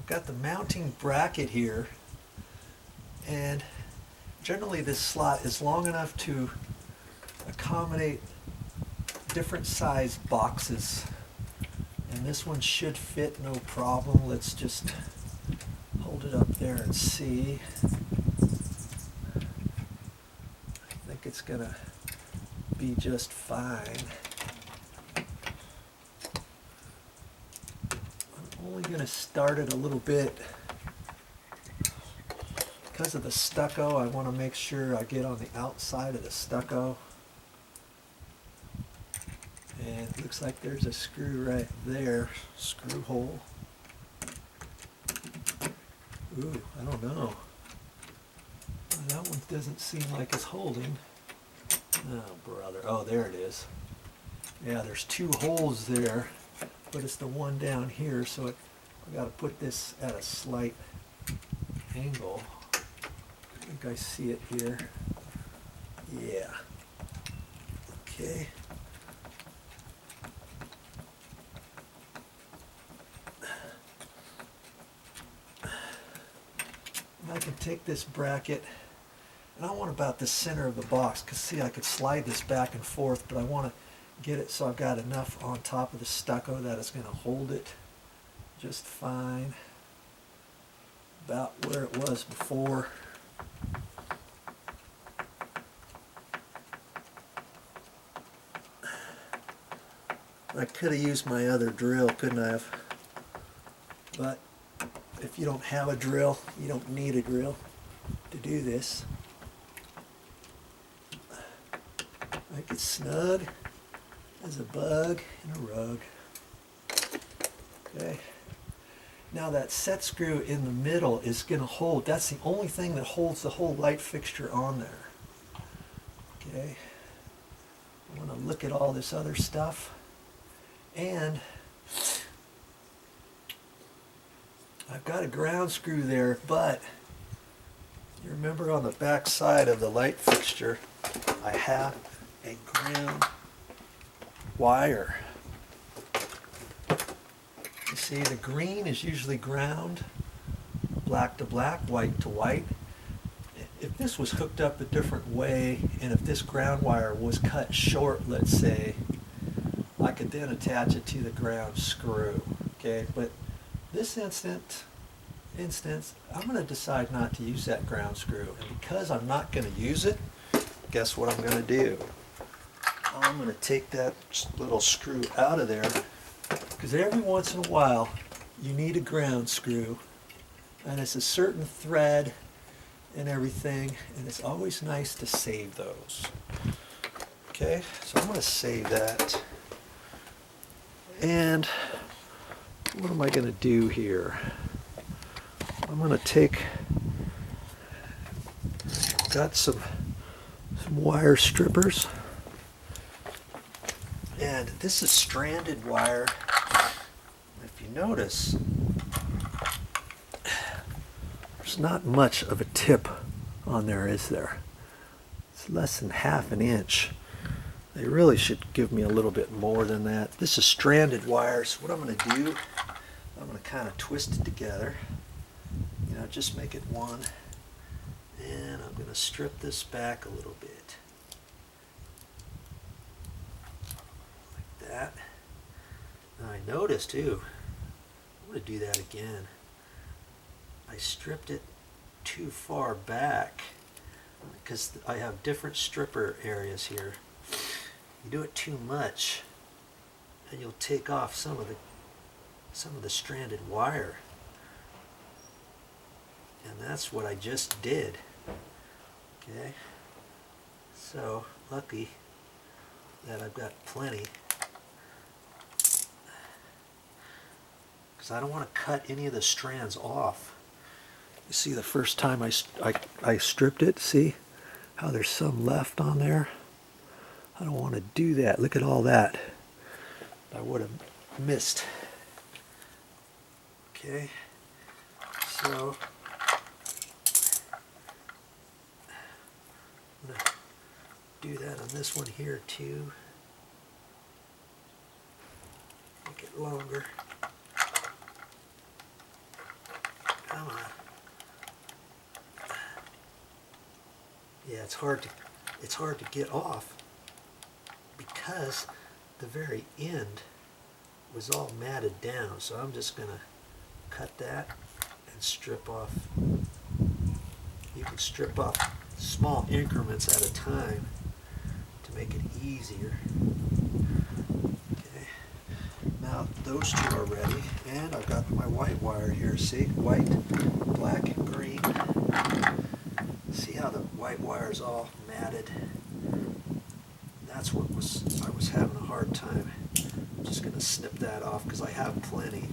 got the mounting bracket here, and generally this slot is long enough to accommodate different size boxes, and this one should fit no problem. Let's just hold it up there and see. I think it's gonna be just fine. I'm only gonna start it a little bit because of the stucco. I want to make sure I get on the outside of the stucco. And it looks like there's a screw right there, screw hole. Ooh, I don't know. That one doesn't seem like it's holding. Oh, brother. Oh, there it is. Yeah, there's two holes there, but it's the one down here, so I got to put this at a slight angle. I think I see it here. Yeah. Okay. I can take this bracket, and I want about the center of the box, because see, I could slide this back and forth, but I want to get it so I've got enough on top of the stucco that it's going to hold it just fine, about where it was before. I could have used my other drill, couldn't I have? But if you don't have a drill, you don't need a drill to do this. Make it snug as a bug in a rug. Okay. Now that set screw in the middle is going to hold. That's the only thing that holds the whole light fixture on there. Okay. I want to look at all this other stuff. And I've got a ground screw there, but you remember on the back side of the light fixture, I have a ground wire. You see, the green is usually ground, black to black, white to white. If this was hooked up a different way, and if this ground wire was cut short, let's say, I could then attach it to the ground screw. Okay, but this instance, I'm going to decide not to use that ground screw. And because I'm not going to use it, guess what I'm going to do? I'm going to take that little screw out of there, because every once in a while you need a ground screw, and it's a certain thread and everything, and it's always nice to save those. Okay, so I'm going to save that. And what am I going to do here? I'm going to take, got some wire strippers, and this is stranded wire. If you notice, there's not much of a tip on there, is there? It's less than ½ an inch. They really should give me a little bit more than that. This is stranded wire, so what I'm going to do, I'm going to kind of twist it together. You know, just make it one. And I'm going to strip this back a little bit. Like that. Now I noticed too, I'm going to do that again. I stripped it too far back because I have different stripper areas here. You do it too much, and you'll take off some of the stranded wire, and that's what I just did. Okay, so lucky that I've got plenty, because I don't want to cut any of the strands off. You see, the first time I stripped it, see how there's some left on there? I don't want to do that. Look at all that I would have missed. Okay, so I'm going to do that on this one here too. Make it longer. it's hard to get off because the very end was all matted down. So I'm just going to cut that and strip off. You can strip off small increments at a time to make it easier. Okay. Now those two are ready, and I've got my white wire here. See, white, black, and green. See how the white wire is all matted? That's what I was having a hard time. I'm just going to snip that off because I have plenty.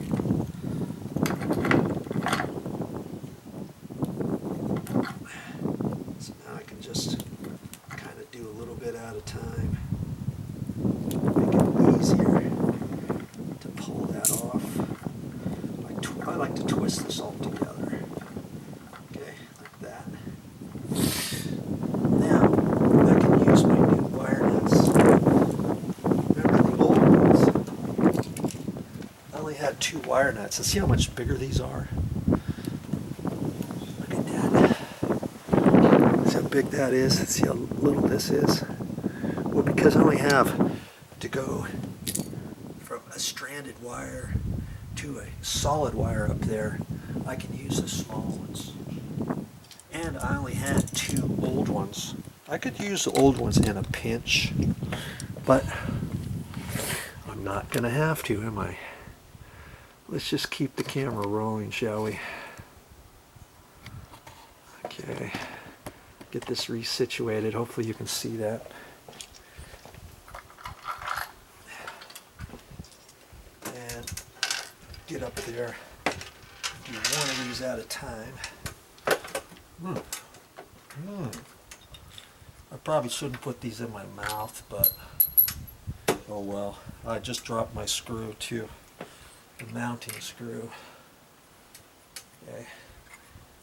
So now I can just kind of do a little bit at a time. Make it easier to pull that off. I like to twist this all together. Okay, like that. Now I can use my new wire nuts. Remember the old ones? I only had 2 wire nuts. And see how much bigger these are? Look at that. See how big that is? See how little this is? Well, because I only have to go from a stranded wire to a solid wire up there, I can use the small ones. And I only had 2 old ones. I could use the old ones in a pinch, but I'm not going to have to, am I? Let's just keep the camera rolling, shall we? Okay. Get this resituated. Hopefully you can see that. And get up there. Do 1 of these at a time. I probably shouldn't put these in my mouth, but oh well. I just dropped my screw too. The mounting screw. Okay.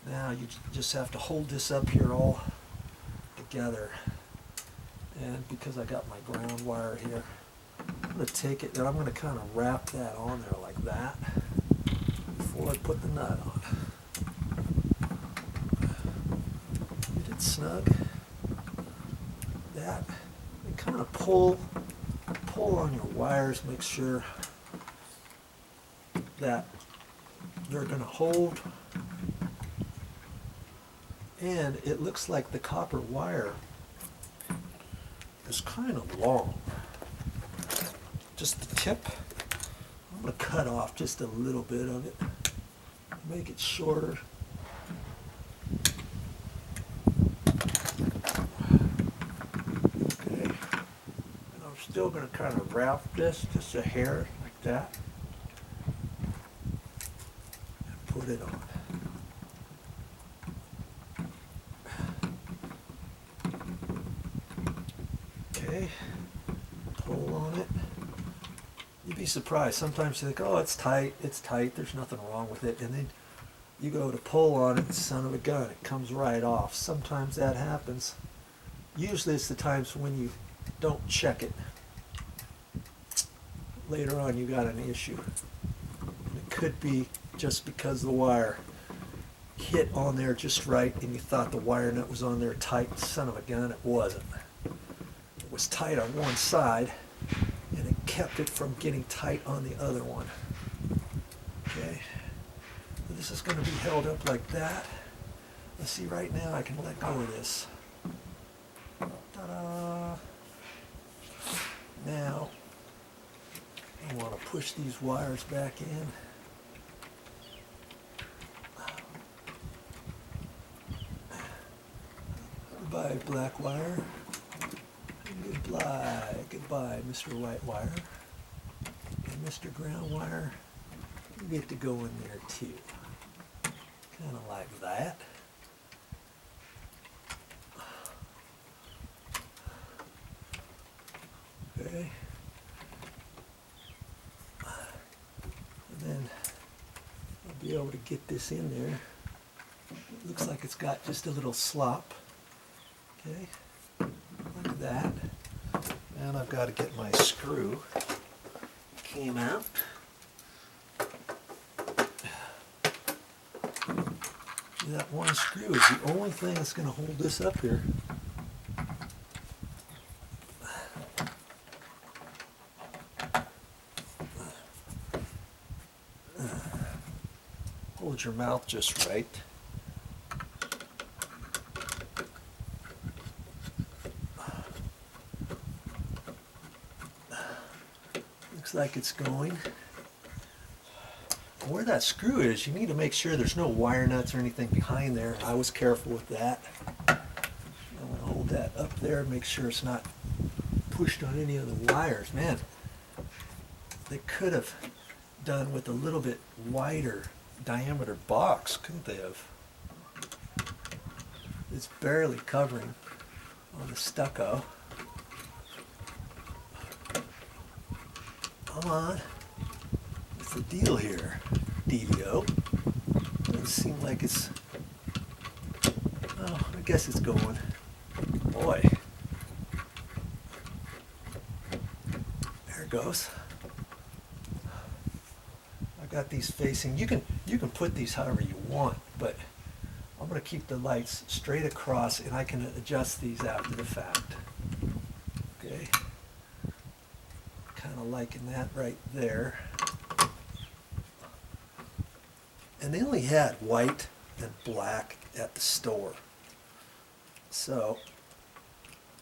Now you just have to hold this up here all together. And because I got my ground wire here, I'm going to take it and I'm going to kind of wrap that on there like that before I put the nut on. Get it snug. That. And kind of pull on your wires, make sure that they're going to hold. And it looks like the copper wire is kind of long. Just the tip. I'm going to cut off just a little bit of it. Make it shorter. Okay. And I'm still going to kind of wrap this just a hair like that. And put it on. Okay, pull on it. You'd be surprised. Sometimes you think, oh, it's tight, there's nothing wrong with it. And then you go to pull on it, son of a gun, it comes right off. Sometimes that happens. Usually it's the times when you don't check it. Later on you got an issue. And it could be just because the wire hit on there just right and you thought the wire nut was on there tight. Son of a gun, it wasn't. It was tight on one side and it kept it from getting tight on the other one. Okay, so this is going to be held up like that. Let's see, right now I can let go of this. Ta-da! Now I want to push these wires back in. Goodbye, black wire. Goodbye, Mr. White Wire. And Mr. Ground Wire, you get to go in there too. Kind of like that. Okay. And then I'll be able to get this in there. It looks like it's got just a little slop. Okay. Like that. And I've got to get my screw. Came out. That one screw is the only thing that's going to hold this up here. Hold your mouth just right. Looks like it's going. Where that screw is, you need to make sure there's no wire nuts or anything behind there. I was careful with that. I'm going to hold that up there, make sure it's not pushed on any of the wires. Man, they could have done with a little bit wider diameter box, couldn't they have? It's barely covering on the stucco. Come on. What's the deal here, DVO? Doesn't seem like it's... Oh, I guess it's going. Boy. There it goes. I got these facing. You can put these however you want, but I'm going to keep the lights straight across, and I can adjust these after the fact. Okay. Kind of liking that right there. And they only had white and black at the store. So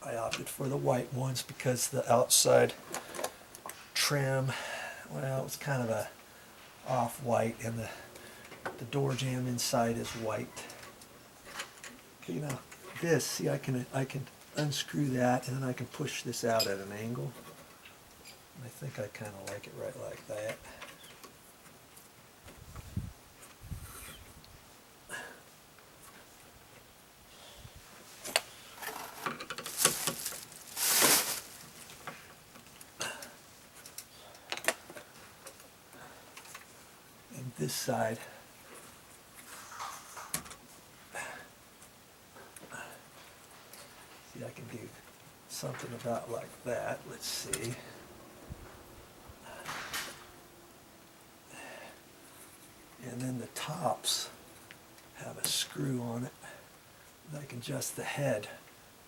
I opted for the white ones because the outside trim, well, it was kind of a off-white, and the door jamb inside is white. Okay, now this, see, I can unscrew that, and then I can push this out at an angle. And I think I kind of like it right like that. And this side, see, I can do something about like that. Let's see. And then the tops have a screw on it. And I can adjust the head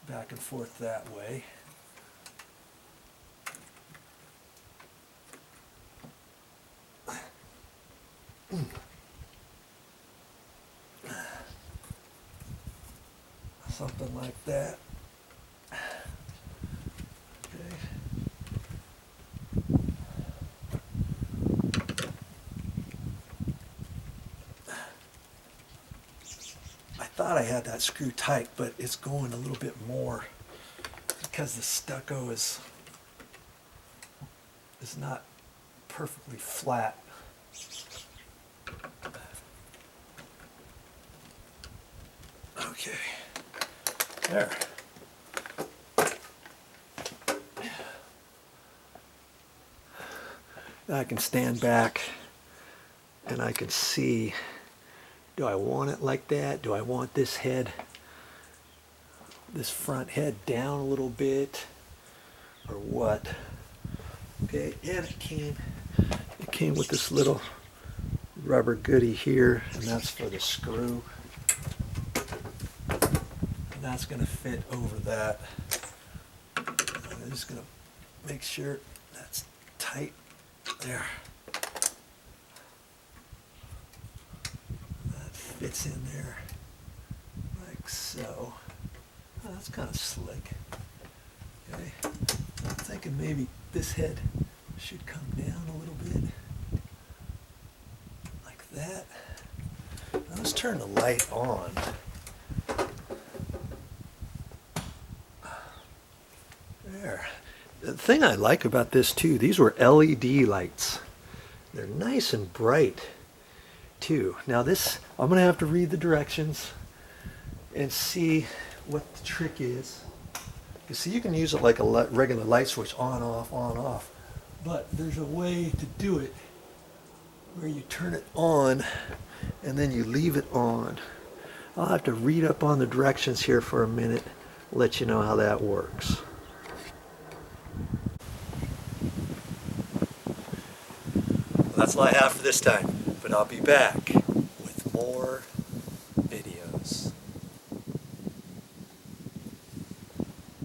back and forth that way. Something like that. Okay. I thought I had that screw tight, but it's going a little bit more because the stucco is not perfectly flat. Okay, there. Now I can stand back and I can see, do I want it like that? Do I want this head, this front head down a little bit, or what? Okay, and it came with this little rubber goodie here, and that's for the screw. And that's going to fit over that. I'm just going to make sure that's tight there. That fits in there like so. Oh, that's kind of slick. Okay, I'm thinking maybe this head should come down a little bit like that. Now let's turn the light on. There. The thing I like about this too, these were LED lights. They're nice and bright too. Now this, I'm going to have to read the directions and see what the trick is. You see, you can use it like a regular light switch, on, off. But there's a way to do it where you turn it on and then you leave it on. I'll have to read up on the directions here for a minute, let you know how that works. That's all I have for this time, but I'll be back with more